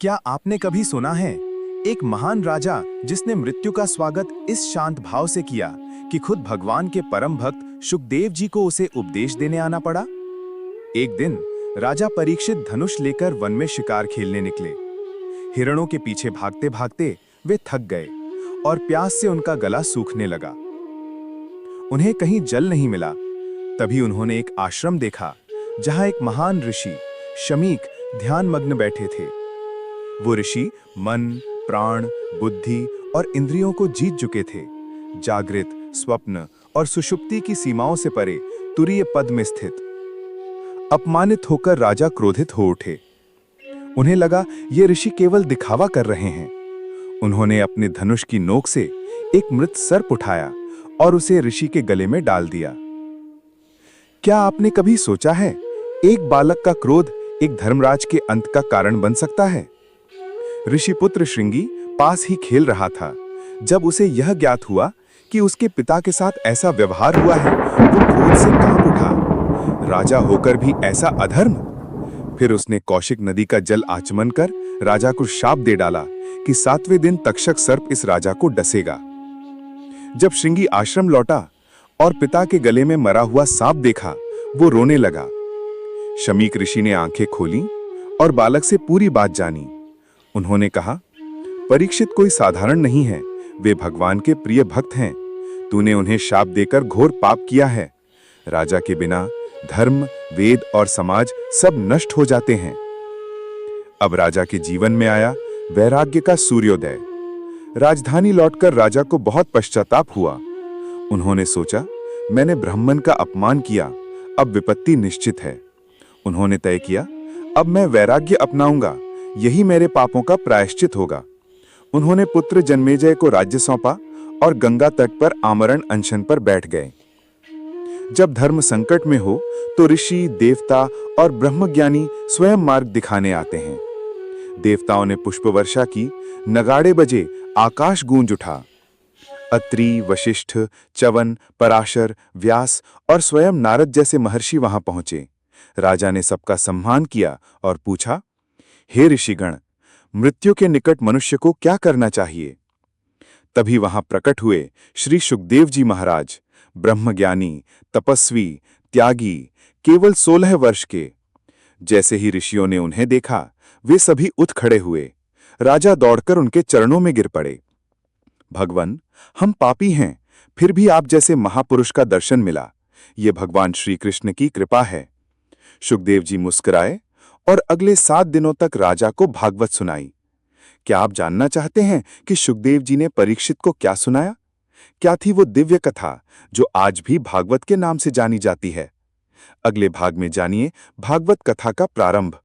क्या आपने कभी सुना है एक महान राजा जिसने मृत्यु का स्वागत इस शांत भाव से किया कि खुद भगवान के परम भक्त शुकदेव जी को उसे उपदेश देने आना पड़ा। एक दिन राजा परीक्षित धनुष लेकर वन में शिकार खेलने निकले। हिरणों के पीछे भागते भागते वे थक गए और प्यास से उनका गला सूखने लगा। उन्हें कहीं जल नहीं मिला। तभी उन्होंने एक आश्रम देखा जहां एक महान ऋषि शमीक ध्यानमग्न बैठे थे। वो ऋषि मन, प्राण, बुद्धि और इंद्रियों को जीत चुके थे। जागृत, स्वप्न और सुषुप्ति की सीमाओं से परे तुरीय पद में स्थित। अपमानित होकर राजा क्रोधित हो उठे। उन्हें लगा ये ऋषि केवल दिखावा कर रहे हैं। उन्होंने अपने धनुष की नोक से एक मृत सर्प उठाया और उसे ऋषि के गले में डाल दिया। क्या आपने कभी सोचा है एक बालक का क्रोध एक धर्मराज के अंत का कारण बन सकता है? ऋषिपुत्र श्रृंगी पास ही खेल रहा था। जब उसे यह ज्ञात हुआ कि उसके पिता के साथ ऐसा व्यवहार हुआ है, वो क्रोध से कांप उठा। राजा होकर भी ऐसा अधर्म! फिर उसने कौशिक नदी का जल आचमन कर राजा को शाप दे डाला कि 7वें दिन तक्षक सर्प इस राजा को डसेगा। जब श्रृंगी आश्रम लौटा और पिता के गले में मरा हुआ सांप देखा, वो रोने लगा। शमीक ऋषि ने आंखें खोली और बालक से पूरी बात जानी। उन्होंने कहा, परीक्षित कोई साधारण नहीं है, वे भगवान के प्रिय भक्त हैं। तूने उन्हें शाप देकर घोर पाप किया है। राजा के बिना धर्म, वेद और समाज सब नष्ट हो जाते हैं। अब राजा के जीवन में आया वैराग्य का सूर्योदय। राजधानी लौटकर राजा को बहुत पश्चाताप हुआ। उन्होंने सोचा, मैंने ब्राह्मण का अपमान किया, अब विपत्ति निश्चित है। उन्होंने तय किया, अब मैं वैराग्य अपनाऊंगा, यही मेरे पापों का प्रायश्चित होगा। उन्होंने पुत्र जन्मेजय को राज्य सौंपा और गंगा तट पर आमरण अनशन पर बैठ गए। जब धर्म संकट में हो तो ऋषि, देवता और ब्रह्मज्ञानी स्वयं मार्ग दिखाने आते हैं। देवताओं ने पुष्प वर्षा की, नगाड़े बजे, आकाश गूंज उठा। अत्रि, वशिष्ठ, च्यवन, पराशर, व्यास और स्वयं नारद जैसे महर्षि वहां पहुंचे। राजा ने सबका सम्मान किया और पूछा, हे ऋषिगण, मृत्यु के निकट मनुष्य को क्या करना चाहिए? तभी वहां प्रकट हुए श्री शुकदेव जी महाराज, ब्रह्मज्ञानी, तपस्वी, त्यागी, केवल 16 वर्ष के। जैसे ही ऋषियों ने उन्हें देखा, वे सभी उठ खड़े हुए। राजा दौड़कर उनके चरणों में गिर पड़े। भगवान, हम पापी हैं, फिर भी आप जैसे महापुरुष का दर्शन मिला। ये भगवान श्री कृष्ण की कृपा है। शुकदेव जी मुस्कुराए और अगले 7 दिनों तक राजा को भागवत सुनाई। क्या आप जानना चाहते हैं कि शुकदेव जी ने परीक्षित को क्या सुनाया? क्या थी वो दिव्य कथा जो आज भी भागवत के नाम से जानी जाती है? अगले भाग में जानिए भागवत कथा का प्रारंभ।